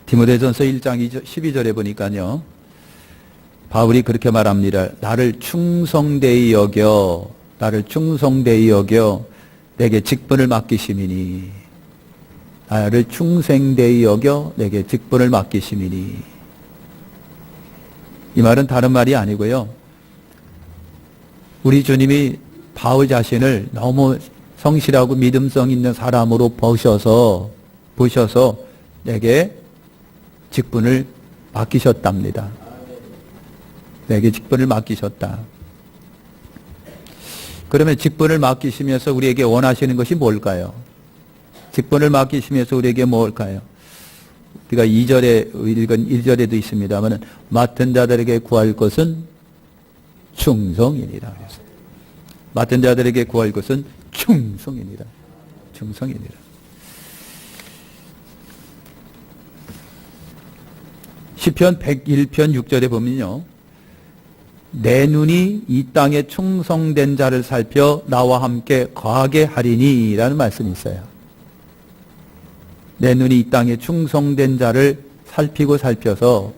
디모데전서 1장 12절에 보니까요. 바울이 그렇게 말합니다. 나를 충성되이 여겨 내게 직분을 맡기심이니. 나를 충성되이 여겨 내게 직분을 맡기심이니. 이 말은 다른 말이 아니고요. 우리 주님이 바울 자신을 너무 성실하고 믿음성 있는 사람으로 보셔서 내게 직분을 맡기셨답니다. 내게 직분을 맡기셨다. 그러면 직분을 맡기시면서 우리에게 원하시는 것이 뭘까요? 직분을 맡기시면서 우리에게 뭘까요? 우리가 2절에 읽은 1절에도 있습니다만 맡은 자들에게 구할 것은 충성이니라. 맡은 자들에게 구할 것은 충성이니라. 시편 101편 6절에 보면요. 내 눈이 이 땅에 충성된 자를 살펴 나와 함께 거하게 하리니 라는 말씀이 있어요. 내 눈이 이 땅에 충성된 자를 살피고 살펴서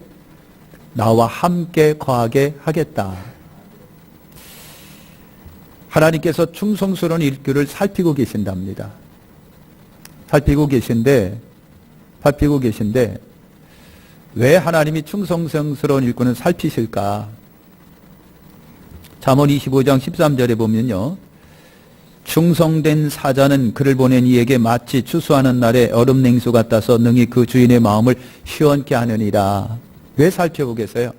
나와 함께 거하게 하겠다. 하나님께서 충성스러운 일꾼을 살피고 계신답니다. 살피고 계신데 왜 하나님이 충성스러운 일꾼을 살피실까? 잠언 25장 13절에 보면요. 충성된 사자는 그를 보낸 이에게 마치 추수하는 날에 얼음 냉수 같아서 능히 그 주인의 마음을 시원케 하느니라. 왜 살펴보겠어요?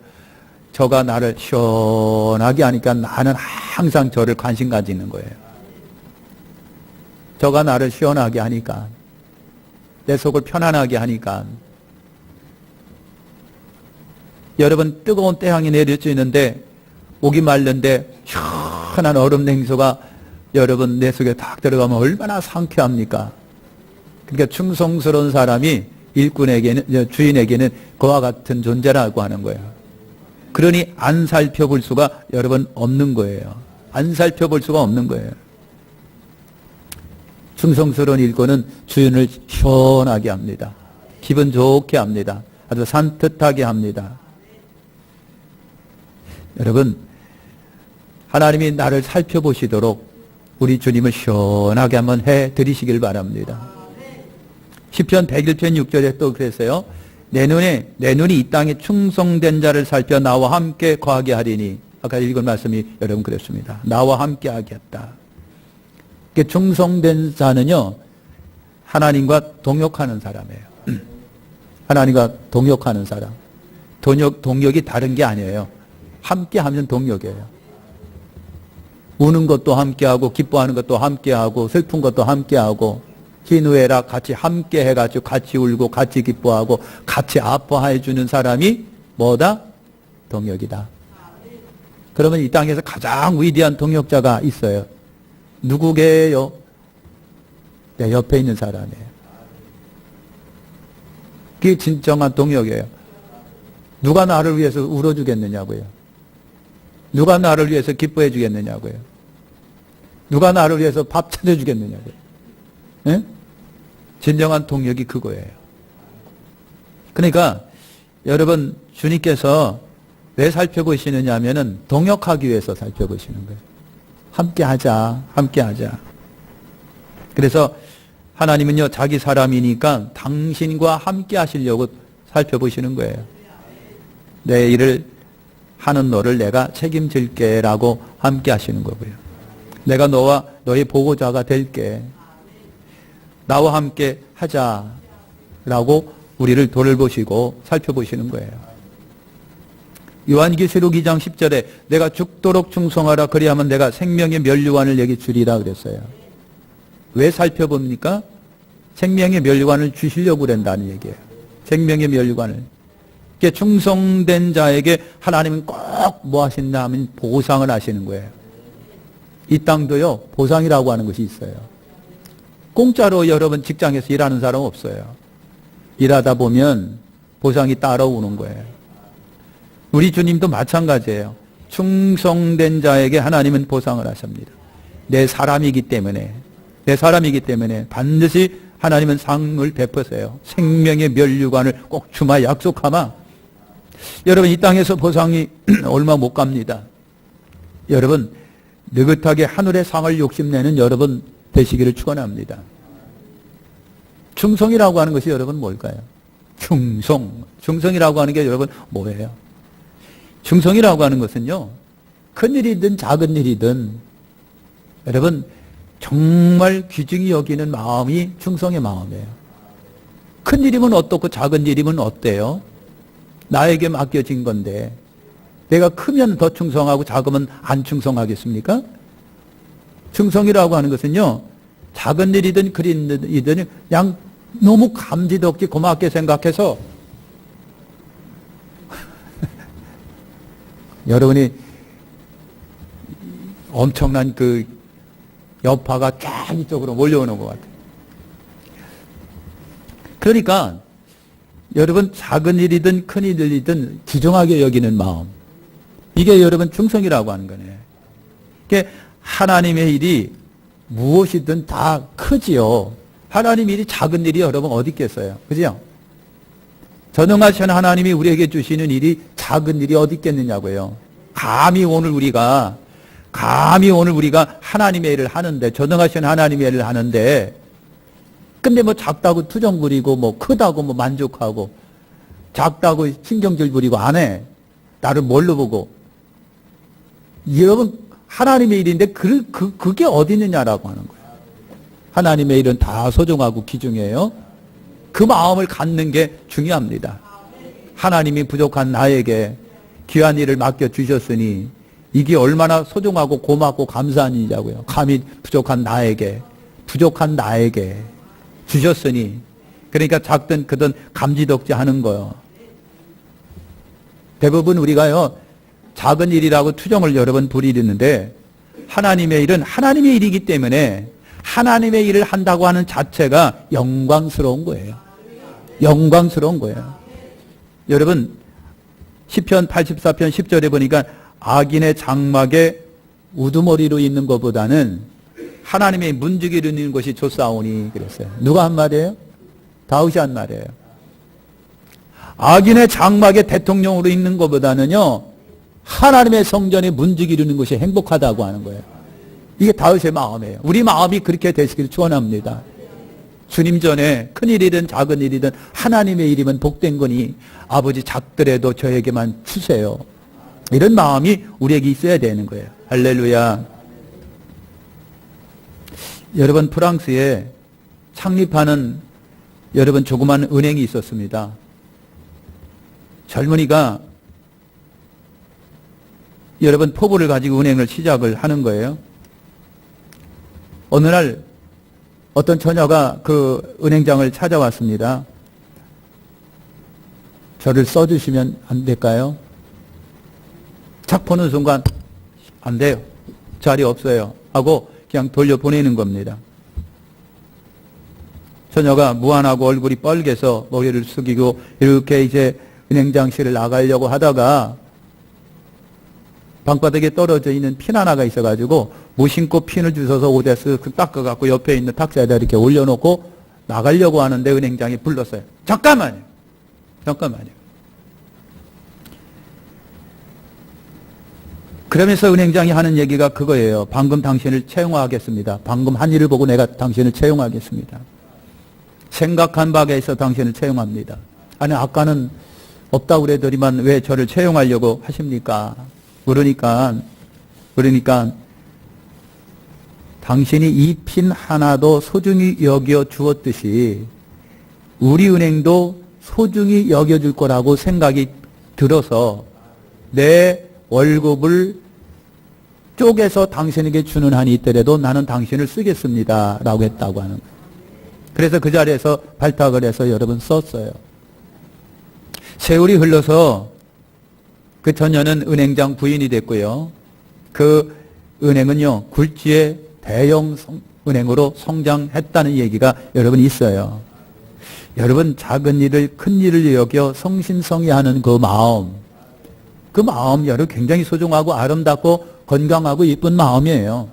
저가 나를 시원하게 하니까 나는 항상 저를 관심 가지는 거예요. 저가 나를 시원하게 하니까, 내 속을 편안하게 하니까. 여러분, 뜨거운 태양이 내려지는데 목이 마른데 시원한 얼음 냉수가 여러분 내 속에 딱 들어가면 얼마나 상쾌합니까? 그러니까 충성스러운 사람이 일꾼에게는, 주인에게는 그와 같은 존재라고 하는 거예요. 그러니 안 살펴볼 수가 여러분 없는 거예요. 안 살펴볼 수가 없는 거예요. 충성스러운 일꾼은 주인을 시원하게 합니다. 기분 좋게 합니다. 아주 산뜻하게 합니다. 여러분, 하나님이 나를 살펴보시도록 우리 주님을 시원하게 한번 해드리시길 바랍니다. 시편 101편 6절에 또 그랬어요. 내 눈이 이 땅에 충성된 자를 살펴 나와 함께 거하게 하리니. 아까 읽은 말씀이 여러분 그랬습니다. 나와 함께 하겠다. 충성된 자는요, 하나님과 동역하는 사람이에요. 하나님과 동역하는 사람. 동역이 다른 게 아니에요. 함께 하면 동역이에요. 우는 것도 함께하고 기뻐하는 것도 함께하고 슬픈 것도 함께하고 희누애락 같이 함께 해가지고 같이 울고 같이 기뻐하고 같이 아파해 주는 사람이 뭐다? 동역이다. 그러면 이 땅에서 가장 위대한 동역자가 있어요. 누구게요? 내 옆에 있는 사람이에요. 그게 진정한 동역이에요. 누가 나를 위해서 울어주겠느냐고요. 누가 나를 위해서 기뻐해 주겠느냐고요. 누가 나를 위해서 밥 차려주겠느냐고요. 네? 진정한 동력이 그거예요. 그러니까 여러분, 주님께서 왜 살펴보시느냐 하면은 동역하기 위해서 살펴보시는 거예요. 함께 하자. 그래서 하나님은요, 자기 사람이니까 당신과 함께 하시려고 살펴보시는 거예요. 내 일을 하는 너를 내가 책임질게 라고 함께 하시는 거고요. 내가 너와 너의 보호자가 될게. 나와 함께 하자라고 우리를 돌보시고 살펴보시는 거예요. 요한계시록 2장 10절에 내가 죽도록 충성하라 그리하면 내가 생명의 면류관을 내게 주리라 그랬어요. 왜 살펴봅니까? 생명의 면류관을 주시려고 그런다는 얘기예요. 생명의 면류관을. 충성된 자에게 하나님은 꼭 뭐 하신다 하면 보상을 하시는 거예요. 이 땅도요, 보상이라고 하는 것이 있어요. 공짜로 여러분 직장에서 일하는 사람 없어요. 일하다 보면 보상이 따라오는 거예요. 우리 주님도 마찬가지예요. 충성된 자에게 하나님은 보상을 하십니다. 내 사람이기 때문에 반드시 하나님은 상을 베푸세요. 생명의 면류관을 꼭 주마 약속하마. 여러분, 이 땅에서 보상이 얼마 못 갑니다. 여러분, 느긋하게 하늘의 상을 욕심내는 여러분 되시기를 축원합니다. 충성이라고 하는 것이 여러분 뭘까요? 충성이라고 하는 게 여러분 뭐예요? 충성이라고 하는 것은요, 큰 일이든 작은 일이든 여러분 정말 귀중히 여기는 마음이 충성의 마음이에요. 큰 일이면 어떻고 작은 일이면 어때요? 나에게 맡겨진 건데 내가 크면 더 충성하고 작으면 안 충성하겠습니까? 충성이라고 하는 것은요, 작은 일이든 큰 일이든 그냥 너무 감지도 없게 고맙게 생각해서 여러분이 엄청난 그 여파가 쫙 이쪽으로 몰려오는 것 같아요. 그러니까 여러분 작은 일이든 큰 일이든 귀중하게 여기는 마음, 이게 여러분 충성이라고 하는 거네요. 이게 하나님의 일이 무엇이든 다 크지요. 하나님 일이 작은 일이 여러분 어디 있겠어요? 그죠? 전능하신 하나님이 우리에게 주시는 일이 작은 일이 어디 있겠느냐고요. 감히 오늘 우리가 하나님의 일을 하는데, 전능하신 하나님의 일을 하는데, 근데 뭐 작다고 투정 부리고, 뭐 크다고 뭐 만족하고, 작다고 신경질 부리고 안 해. 나를 뭘로 보고. 여러분, 하나님의 일인데 그게 어디 있느냐라고 하는 거예요. 하나님의 일은 다 소중하고 귀중해요. 그 마음을 갖는 게 중요합니다. 하나님이 부족한 나에게 귀한 일을 맡겨주셨으니 이게 얼마나 소중하고 고맙고 감사한 일이냐고요. 감히 부족한 나에게 주셨으니, 그러니까 작든 크든 감지덕지 하는 거요. 대부분 우리가요, 작은 일이라고 투정을 여러 번 부리는데, 하나님의 일은 하나님의 일이기 때문에 하나님의 일을 한다고 하는 자체가 영광스러운 거예요. 영광스러운 거예요. 여러분, 시편 84편 10절에 보니까 악인의 장막에 우두머리로 있는 것보다는 하나님의 문지기로 있는 것이 좋사오니 그랬어요. 누가 한 말이에요? 다윗이 한 말이에요. 악인의 장막에 대통령으로 있는 것보다는요, 하나님의 성전에 문지기로 있는 것이 행복하다고 하는 거예요. 이게 다윗의 마음이에요. 우리 마음이 그렇게 되시기를 축원합니다. 주님 전에 큰 일이든 작은 일이든 하나님의 일이면 복된 거니 아버지 작더라도 저에게만 주세요. 이런 마음이 우리에게 있어야 되는 거예요. 할렐루야. 여러분, 프랑스에 창립하는 여러분 조그만 은행이 있었습니다. 젊은이가 여러분 포부를 가지고 은행을 시작을 하는 거예요. 어느 날 어떤 처녀가 그 은행장을 찾아왔습니다. 저를 써주시면 안 될까요? 착 보는 순간 안 돼요. 자리 없어요. 하고 그냥 돌려보내는 겁니다. 처녀가 무안하고 얼굴이 뻘개서 머리를 숙이고 이렇게 이제 은행장실을 나가려고 하다가 방바닥에 떨어져 있는 핀 하나가 있어가지고 무심코 핀을 주워서 옷에 쓱 닦아갖고 옆에 있는 탁자에다 이렇게 올려놓고 나가려고 하는데 은행장이 불렀어요. 잠깐만요. 그러면서 은행장이 하는 얘기가 그거예요. 방금 당신을 채용하겠습니다. 방금 한 일을 보고 내가 당신을 채용하겠습니다. 생각한 바에 있어 당신을 채용합니다. 아니, 아까는 없다고 그래더니만 왜 저를 채용하려고 하십니까? 그러니까 당신이 이 핀 하나도 소중히 여겨 주었듯이 우리 은행도 소중히 여겨줄 거라고 생각이 들어서 내 월급을 쪼개서 당신에게 주는 한이 있더라도 나는 당신을 쓰겠습니다 라고 했다고 하는 거예요. 그래서 그 자리에서 발탁을 해서 여러분 썼어요. 세월이 흘러서 그 처녀는 은행장 부인이 됐고요. 그 은행은요, 굴지의 대형 은행으로 성장했다는 얘기가 여러분 있어요. 여러분, 작은 일을 큰 일을 여겨 성심성의하는 그 마음 여러분 굉장히 소중하고 아름답고 건강하고 예쁜 마음이에요.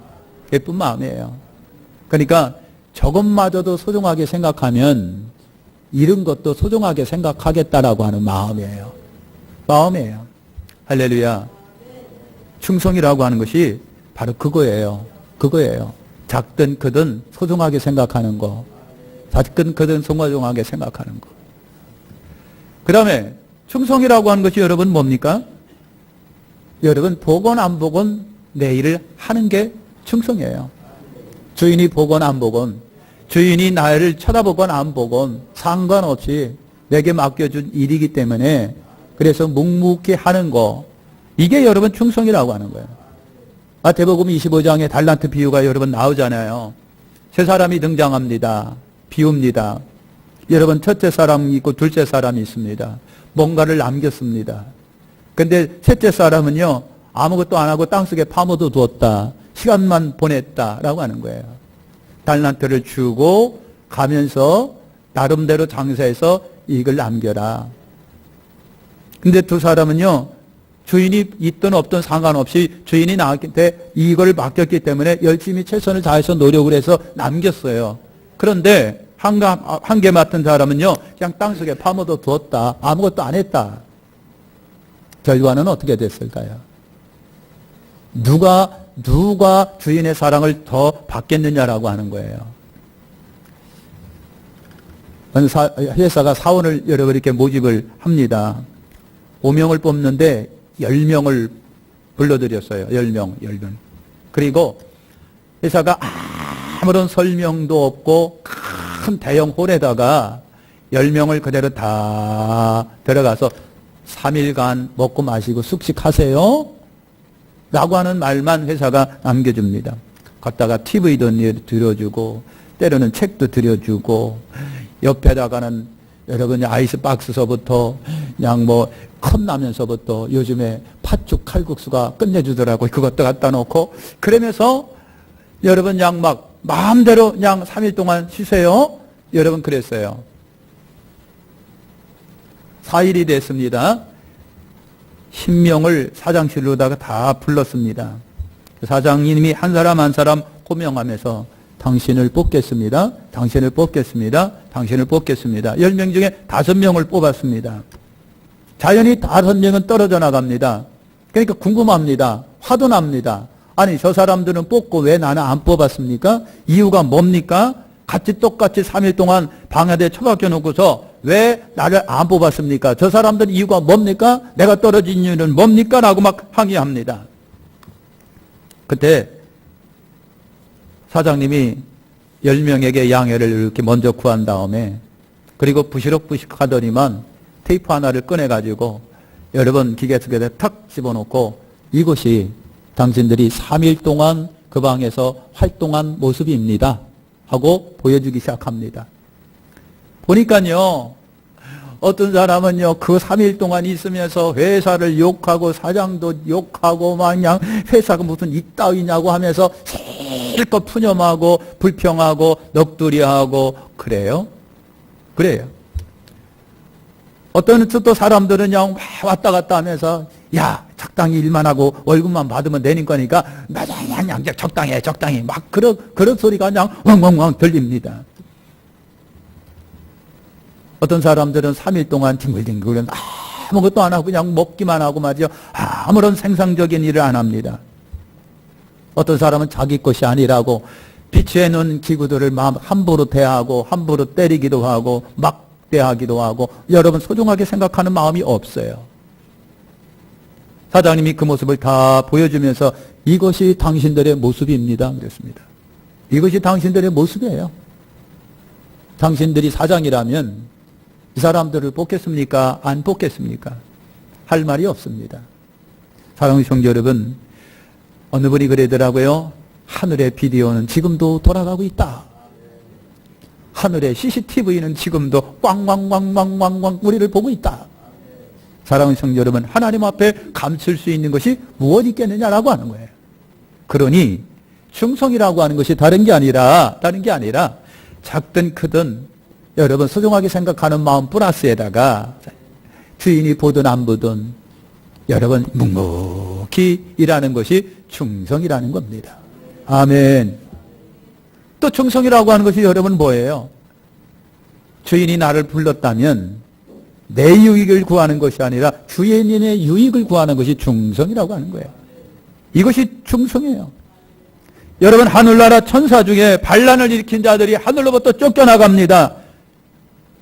예쁜 마음이에요. 그러니까 저것마저도 소중하게 생각하면 이런 것도 소중하게 생각하겠다라고 하는 마음이에요. 마음이에요. 할렐루야. 충성이라고 하는 것이 바로 그거예요. 그거예요. 작든 크든 소중하게 생각하는 거. 작든 크든 소중하게 생각하는 거. 그 다음에 충성이라고 하는 것이 여러분 뭡니까? 여러분 보건 안 보건 내 일을 하는 게 충성이에요. 주인이 보건 안 보건, 주인이 나를 쳐다보건 안 보건 상관없이 내게 맡겨준 일이기 때문에 그래서 묵묵히 하는 거, 이게 여러분 충성이라고 하는 거예요. 마태복음 25장에 달란트 비유가 여러분 나오잖아요. 세 사람이 등장합니다. 비웁니다. 여러분 첫째 사람이 있고 둘째 사람이 있습니다. 뭔가를 남겼습니다. 근데 셋째 사람은요, 아무것도 안 하고 땅속에 파묻어 두었다. 시간만 보냈다라고 하는 거예요. 달란트를 주고 가면서 나름대로 장사해서 이익을 남겨라. 근데 두 사람은요, 주인이 있든 없든 상관없이 주인이 나한테 이걸 맡겼기 때문에 열심히 최선을 다해서 노력을 해서 남겼어요. 그런데 한 개 맡은 사람은요, 그냥 땅속에 파묻어 두었다. 아무것도 안 했다. 결과는 어떻게 됐을까요? 누가 주인의 사랑을 더 받겠느냐라고 하는 거예요. 회사가 사원을 여러분 이렇게 모집을 합니다. 5명을 뽑는데 10명을 불러들였어요. 10명. 그리고 회사가 아무런 설명도 없고 큰 대형 홀에다가 10명을 그대로 다 들어가서 3일간 먹고 마시고 숙식하세요 라고 하는 말만 회사가 남겨줍니다. 걷다가 TV도 들여주고 때로는 책도 들여주고 옆에다가는 여러분 아이스박스서부터 그냥 뭐 컵라면서부터 요즘에 팥죽 칼국수가 끝내주더라고요. 그것도 갖다 놓고 그러면서 여러분 그냥 막 마음대로 그냥 3일 동안 쉬세요. 여러분 그랬어요. 4일이 됐습니다. 10명을 사장실로다가 다 불렀습니다. 사장님이 한 사람 한 사람 호명하면서 당신을 뽑겠습니다. 당신을 뽑겠습니다. 당신을 뽑겠습니다. 10명 중에 5명을 뽑았습니다. 자연히 5명은 떨어져 나갑니다. 그러니까 궁금합니다. 화도 납니다. 아니 저 사람들은 뽑고 왜 나는 안 뽑았습니까? 이유가 뭡니까? 같이 똑같이 3일 동안 방에다 처박혀 놓고서 왜 나를 안 뽑았습니까? 저 사람들 이유가 뭡니까? 내가 떨어진 이유는 뭡니까? 라고 막 항의합니다. 그때 사장님이 10명에게 양해를 이렇게 먼저 구한 다음에 그리고 부시럭부시럭 하더니만 테이프 하나를 꺼내가지고 여러분 기계 속에다 탁 집어넣고 이것이 당신들이 3일 동안 그 방에서 활동한 모습입니다 하고 보여주기 시작합니다. 보니까요, 어떤 사람은요, 그 3일 동안 있으면서 회사를 욕하고 사장도 욕하고 마냥 회사가 무슨 이따위냐고 하면서 실컷 푸념하고 불평하고 넋두리하고 그래요. 그래요. 어떤 또 사람들은 그냥 왔다 갔다 하면서 야 적당히 일만 하고 월급만 받으면 되는 거니까 그냥 적당히 막 그런 소리가 그냥 왕왕왕 들립니다. 어떤 사람들은 3일 동안 뒹굴뒹굴 아무것도 안 하고 그냥 먹기만 하고 말이죠. 아무런 생산적인 일을 안 합니다. 어떤 사람은 자기 것이 아니라고 비치해 놓은 기구들을 함부로 대하고 함부로 때리기도 하고 막대하기도 하고 여러분 소중하게 생각하는 마음이 없어요. 사장님이 그 모습을 다 보여주면서 이것이 당신들의 모습입니다. 그랬습니다. 이것이 당신들의 모습이에요. 당신들이 사장이라면 이 사람들을 뽑겠습니까? 안 뽑겠습니까? 할 말이 없습니다. 사랑하는 성도 여러분, 어느 분이 그러더라고요. 하늘의 비디오는 지금도 돌아가고 있다. 하늘의 CCTV는 지금도 꽝꽝꽝꽝꽝꽝 우리를 보고 있다. 사랑하는 성도 여러분, 하나님 앞에 감출 수 있는 것이 무엇이 있겠느냐라고 하는 거예요. 그러니 충성이라고 하는 것이 다른 게 아니라 작든 크든 여러분 소중하게 생각하는 마음 플러스에다가 주인이 보든 안 보든 여러분 묵묵히 일하는 것이 충성이라는 겁니다. 아멘. 그리스도 충성이라고 하는 것이 여러분 뭐예요? 주인이 나를 불렀다면 내 유익을 구하는 것이 아니라 주인의 유익을 구하는 것이 충성이라고 하는 거예요. 이것이 충성이에요. 여러분, 하늘나라 천사 중에 반란을 일으킨 자들이 하늘로부터 쫓겨나갑니다.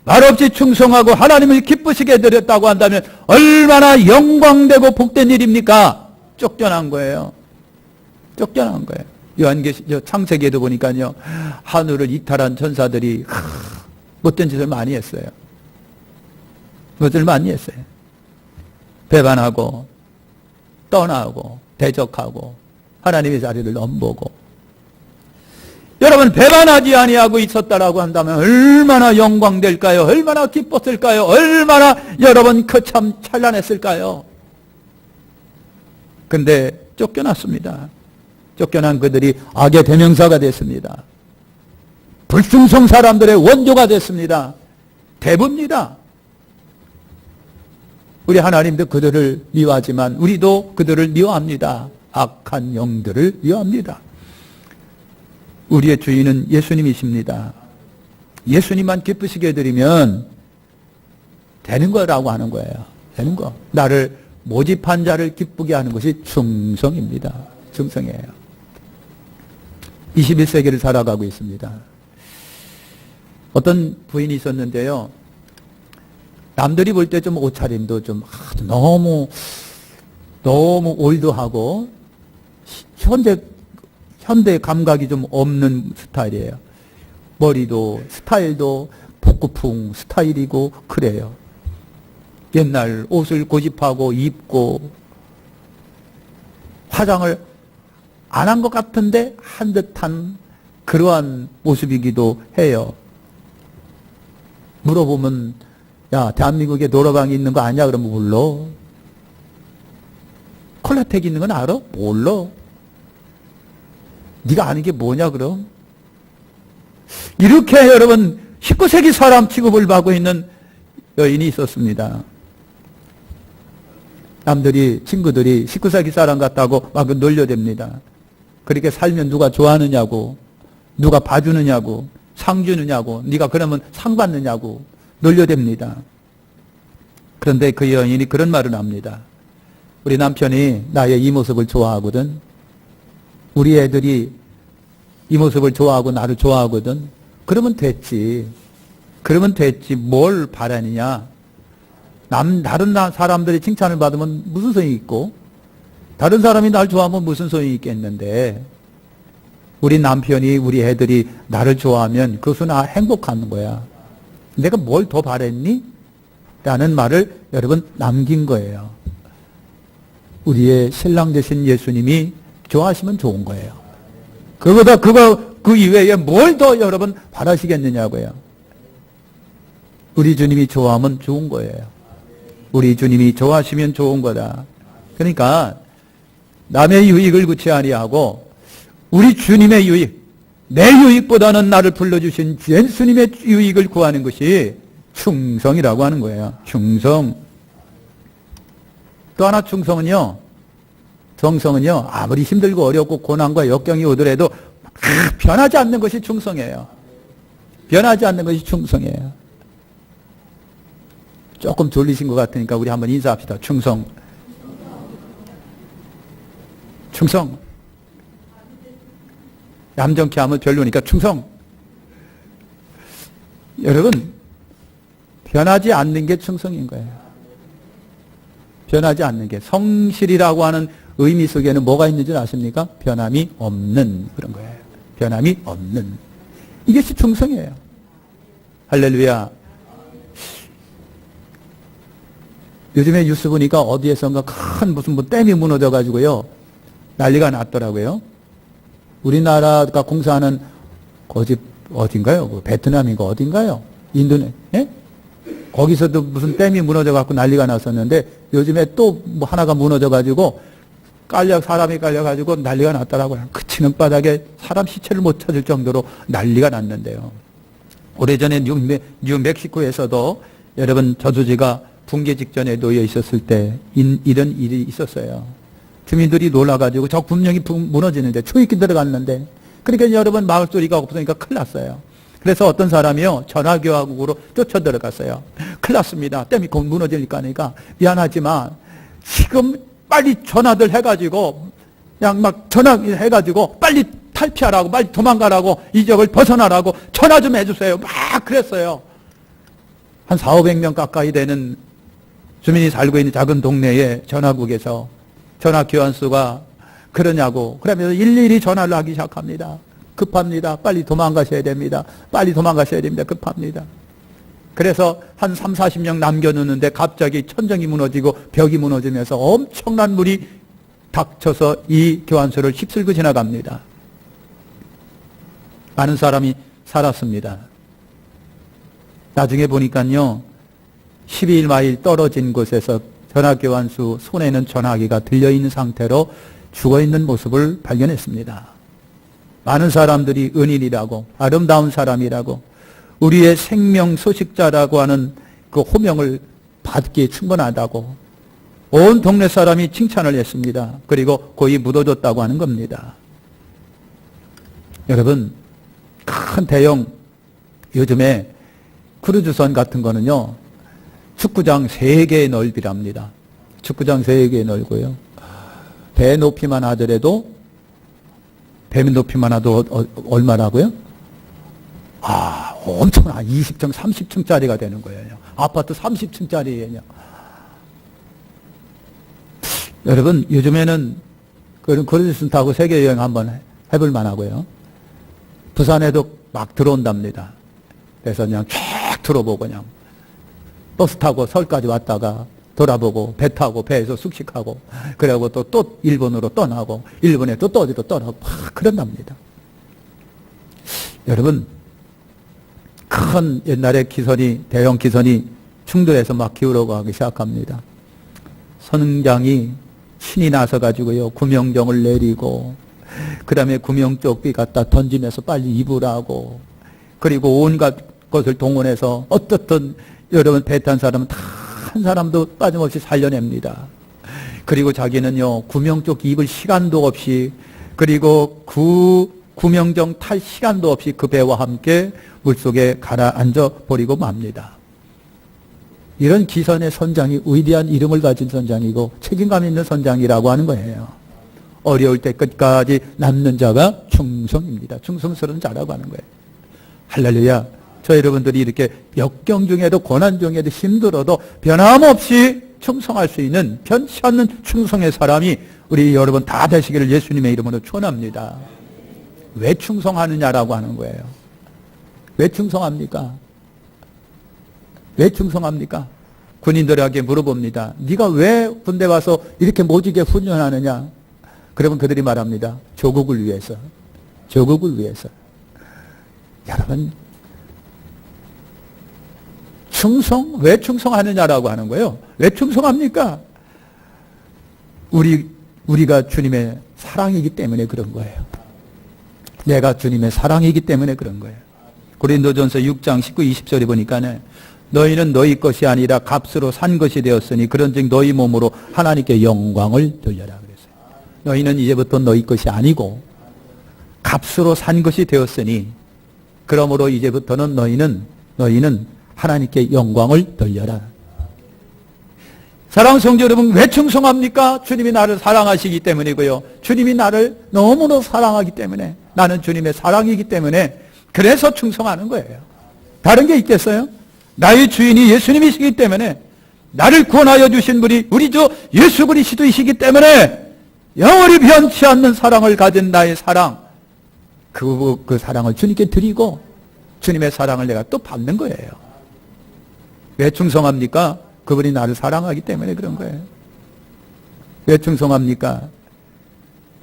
말없이 충성하고 하나님을 기쁘시게 드렸다고 한다면 얼마나 영광되고 복된 일입니까? 쫓겨난 거예요. 쫓겨난 거예요. 창세기에도 보니까요, 하늘을 이탈한 천사들이 못된 짓을 많이 했어요. 못을 많이 했어요. 배반하고 떠나고 대적하고 하나님의 자리를 넘보고. 여러분, 배반하지 아니하고 있었다라고 한다면 얼마나 영광될까요? 얼마나 기뻤을까요? 얼마나 여러분 참 찬란했을까요? 근데 쫓겨났습니다. 쫓겨난 그들이 악의 대명사가 됐습니다. 불충성 사람들의 원조가 됐습니다. 대부입니다. 우리 하나님도 그들을 미워하지만 우리도 그들을 미워합니다. 악한 영들을 미워합니다. 우리의 주인은 예수님이십니다. 예수님만 기쁘시게 해드리면 되는 거라고 하는 거예요. 되는 거. 나를 모집한 자를 기쁘게 하는 것이 충성입니다. 충성이에요. 21세기를 살아가고 있습니다. 어떤 부인이 있었는데요. 남들이 볼 때 좀 옷차림도 좀 너무 올드하고 현대 감각이 좀 없는 스타일이에요. 머리도 스타일도 복고풍 스타일이고 그래요. 옛날 옷을 고집하고 입고 화장을 안 한 것 같은데 한 듯한 그러한 모습이기도 해요. 물어보면 야, 대한민국에 노래방이 있는 거 아니야? 그러면 몰라. 콜라텍이 있는 건 알아? 몰라. 네가 아는 게 뭐냐 그럼? 이렇게 여러분 19세기 사람 취급을 받고 있는 여인이 있었습니다. 남들이 친구들이 19세기 사람 같다고 막 놀려댑니다. 그렇게 살면 누가 좋아하느냐고, 누가 봐주느냐고, 상 주느냐고, 네가 그러면 상 받느냐고 놀려댑니다. 그런데 그 여인이 그런 말을 합니다. 우리 남편이 나의 이 모습을 좋아하거든. 우리 애들이 이 모습을 좋아하고 나를 좋아하거든. 그러면 됐지. 그러면 됐지. 뭘 바라느냐. 다른 사람들이 칭찬을 받으면 무슨 소용이 있고, 다른 사람이 날 좋아하면 무슨 소용이 있겠는데, 우리 남편이 우리 애들이 나를 좋아하면 그것은 행복한 거야. 내가 뭘 더 바랬니? 라는 말을 여러분 남긴 거예요. 우리의 신랑 되신 예수님이 좋아하시면 좋은 거예요. 그 이외에 뭘 더 여러분 바라시겠느냐고요. 우리 주님이 좋아하면 좋은 거예요. 우리 주님이 좋아하시면 좋은 거다. 그러니까 남의 유익을 구치 아니하고 우리 주님의 유익, 내 유익보다는 나를 불러주신 예수님의 유익을 구하는 것이 충성이라고 하는 거예요. 충성. 또 하나 충성은요, 정성은요, 아무리 힘들고 어렵고 고난과 역경이 오더라도 변하지 않는 것이 충성이에요. 변하지 않는 것이 충성이에요. 조금 졸리신 것 같으니까 우리 한번 인사합시다. 충성. 충성. 얌전케 하면 별로니까 충성. 여러분, 변하지 않는 게 충성인 거예요. 변하지 않는 게. 성실이라고 하는 의미 속에는 뭐가 있는 줄 아십니까? 변함이 없는 그런 거예요. 변함이 없는. 이것이 충성이에요. 할렐루야. 요즘에 뉴스 보니까 어디에선가 큰 무슨 댐이 무너져가지고요, 난리가 났더라고요. 우리나라가 공사하는 어딘가요? 베트남인가 어딘가요? 예? 거기서도 무슨 댐이 무너져갖고 난리가 났었는데 요즘에 또 뭐 하나가 무너져가지고 사람이 깔려가지고 난리가 났더라고요. 그 치는 바닥에 사람 시체를 못 찾을 정도로 난리가 났는데요. 오래전에 뉴멕시코에서도 여러분 저수지가 붕괴 직전에 놓여 있었을 때 이런 일이 있었어요. 주민들이 놀라가지고 저 분명히 무너지는데 초입기 들어갔는데 그러니까 여러분 말소리가 없으니까 큰일 났어요. 그래서 어떤 사람이요, 전화교화국으로 쫓아 들어갔어요. 큰일 났습니다. 땜이 곧 무너질까 하니까, 미안하지만 지금 빨리 전화들 해가지고 그냥 막 전화해가지고 빨리 탈피하라고, 빨리 도망가라고, 이 지역을 벗어나라고 전화 좀 해주세요. 막 그랬어요. 한 400~500명 가까이 되는 주민이 살고 있는 작은 동네에 전화국에서 전화 교환수가 그러냐고, 그러면서 일일이 전화를 하기 시작합니다. 급합니다. 빨리 도망가셔야 됩니다. 빨리 도망가셔야 됩니다. 급합니다. 그래서 한 30~40명 남겨놓는데 갑자기 천정이 무너지고 벽이 무너지면서 엄청난 물이 닥쳐서 이 교환소를 휩쓸고 지나갑니다. 많은 사람이 살았습니다. 나중에 보니까요, 12마일 떨어진 곳에서 전화교환수 손에는 전화기가 들려있는 상태로 죽어있는 모습을 발견했습니다. 많은 사람들이 은인이라고, 아름다운 사람이라고, 우리의 생명 소식자라고 하는 그 호명을 받기에 충분하다고 온 동네 사람이 칭찬을 했습니다. 그리고 거의 묻어졌다고 하는 겁니다. 여러분, 큰 대형 요즘에 크루즈선 같은 거는요, 축구장 3개의 넓이랍니다. 축구장 3개의 넓고요. 배 높이만 하더라도, 배 높이만 하도 얼마라고요? 엄청나. 20층, 30층짜리가 되는 거예요. 아파트 30층짜리예요. 여러분, 요즘에는 그런 크루즈선 타고 세계 여행 한번 해볼 만하고요. 부산에도 막 들어온답니다. 그래서 그냥 쫙 들어보고 그냥 버스 타고 서울까지 왔다가 돌아보고 배 타고 배에서 숙식하고 그러고 또 일본으로 떠나고 일본에 또 어디로 떠나고 막 그런답니다. 여러분, 큰 옛날에 기선이, 대형 기선이 충돌해서 막 기울어가기 시작합니다. 선장이 신이 나서 가지고요, 구명정을 내리고, 그 다음에 구명조끼 갖다 던지면서 빨리 입으라고, 그리고 온갖 것을 동원해서 어떻든 여러분 배 탄 사람은 다 한 사람도 빠짐없이 살려냅니다. 그리고 자기는요, 구명조끼 입을 시간도 없이, 그리고 구명정 탈 시간도 없이 그 배와 함께 물속에 가라앉아 버리고 맙니다. 이런 기선의 선장이 위대한 이름을 가진 선장이고 책임감 있는 선장이라고 하는 거예요. 어려울 때 끝까지 남는 자가 충성입니다. 충성스러운 자라고 하는 거예요. 할렐루야. 저 여러분들이 이렇게 역경 중에도 고난 중에도 힘들어도 변함없이 충성할 수 있는 변치 않는 충성의 사람이 우리 여러분 다 되시기를 예수님의 이름으로 축원합니다. 왜 충성하느냐라고 하는 거예요. 왜 충성합니까? 왜 충성합니까? 군인들에게 물어봅니다. 네가 왜 군대 와서 이렇게 모지게 훈련하느냐? 그러면 그들이 말합니다. 조국을 위해서. 조국을 위해서. 여러분, 충성? 왜 충성하느냐라고 하는 거예요. 왜 충성합니까? 우리가 주님의 사랑이기 때문에 그런 거예요. 내가 주님의 사랑이기 때문에 그런 거예요. 고린도전서 6장 19, 20절에 보니까는 너희는 너희 것이 아니라 값으로 산 것이 되었으니 그런즉 너희 몸으로 하나님께 영광을 돌려라 그랬어요. 너희는 이제부터 너희 것이 아니고 값으로 산 것이 되었으니 그러므로 이제부터는 너희는 하나님께 영광을 돌려라. 사랑하는 성도 여러분, 왜 충성합니까? 주님이 나를 사랑하시기 때문이고요. 주님이 나를 너무나 사랑하기 때문에, 나는 주님의 사랑이기 때문에 그래서 충성하는 거예요. 다른 게 있겠어요? 나의 주인이 예수님이시기 때문에, 나를 구원하여 주신 분이 우리 주 예수 그리스도이시기 때문에 영원히 변치 않는 사랑을 가진 나의 사랑, 그 사랑을 주님께 드리고 주님의 사랑을 내가 또 받는 거예요. 왜 충성합니까? 그분이 나를 사랑하기 때문에 그런 거예요. 왜 충성합니까?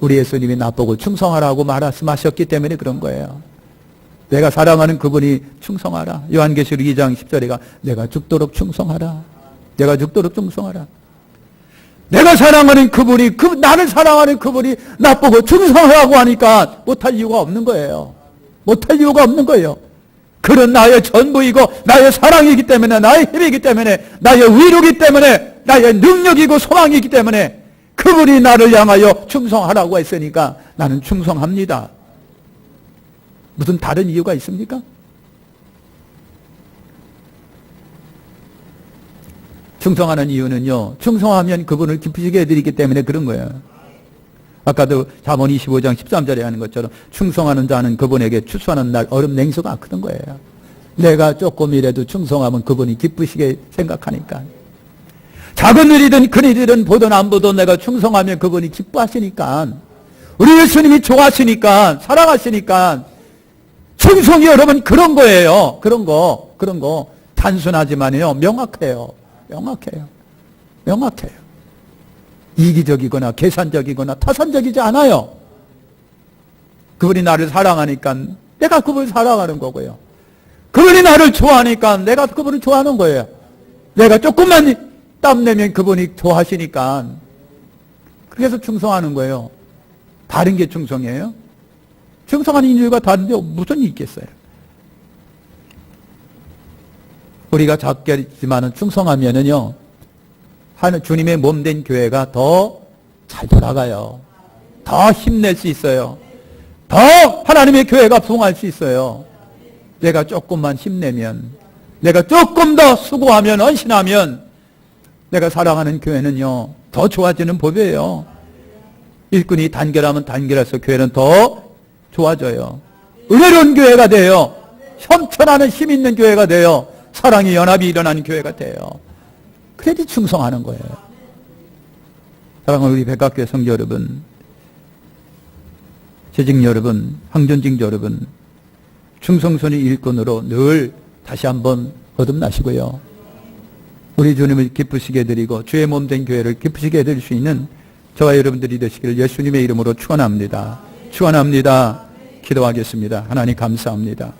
우리 예수님이 나보고 충성하라고 말씀하셨기 때문에 그런 거예요. 내가 사랑하는 그분이 충성하라. 요한계시록 2장 10절에가 내가 죽도록 충성하라. 내가 죽도록 충성하라. 내가 사랑하는 그분이, 나를 사랑하는 그분이 나보고 충성하라고 하니까 못할 이유가 없는 거예요. 못할 이유가 없는 거예요. 그런 나의 전부이고 나의 사랑이기 때문에, 나의 힘이기 때문에, 나의 위로이기 때문에, 나의 능력이고 소망이기 때문에 그분이 나를 향하여 충성하라고 했으니까 나는 충성합니다. 무슨 다른 이유가 있습니까? 충성하는 이유는요, 충성하면 그분을 기쁘시게 해드리기 때문에 그런 거예요. 아까도 잠언 25장 13절에 하는 것처럼 충성하는 자는 그분에게 추수하는 날 얼음 냉수가 크던 거예요. 내가 조금이라도 충성하면 그분이 기쁘시게 생각하니까. 작은 일이든 큰 일이든 보든 안 보든 내가 충성하면 그분이 기뻐하시니까. 우리 예수님이 좋아하시니까, 사랑하시니까. 충성이 여러분 그런 거예요. 그런 거. 단순하지만요, 명확해요. 이기적이거나 계산적이거나 타산적이지 않아요. 그분이 나를 사랑하니까 내가 그분을 사랑하는 거고요. 그분이 나를 좋아하니까 내가 그분을 좋아하는 거예요. 내가 조금만 땀내면 그분이 좋아하시니까. 그래서 충성하는 거예요. 다른 게 충성이에요? 충성하는 이유가 다른데 무슨 일이 있겠어요? 우리가 작겠지만은 충성하면은요, 주님의 몸된 교회가 더 잘 돌아가요. 더 힘낼 수 있어요. 더 하나님의 교회가 부흥할 수 있어요. 내가 조금만 힘내면, 내가 조금 더 수고하면, 헌신하면, 내가 사랑하는 교회는요, 더 좋아지는 법이에요. 일꾼이 단결하면 단결해서 교회는 더 좋아져요. 은혜로운 교회가 돼요. 협천하는 힘 있는 교회가 돼요. 사랑의 연합이 일어나는 교회가 돼요. 그래야지 충성하는 거예요. 사랑하는 우리 백학교회 성도 여러분, 재직 여러분, 황전직 여러분, 충성선의 일꾼으로 늘 다시 한번 거듭나시고요. 우리 주님을 기쁘시게 해드리고 주의 몸된 교회를 기쁘시게 해드릴 수 있는 저와 여러분들이 되시기를 예수님의 이름으로 축원합니다. 기도하겠습니다. 하나님 감사합니다.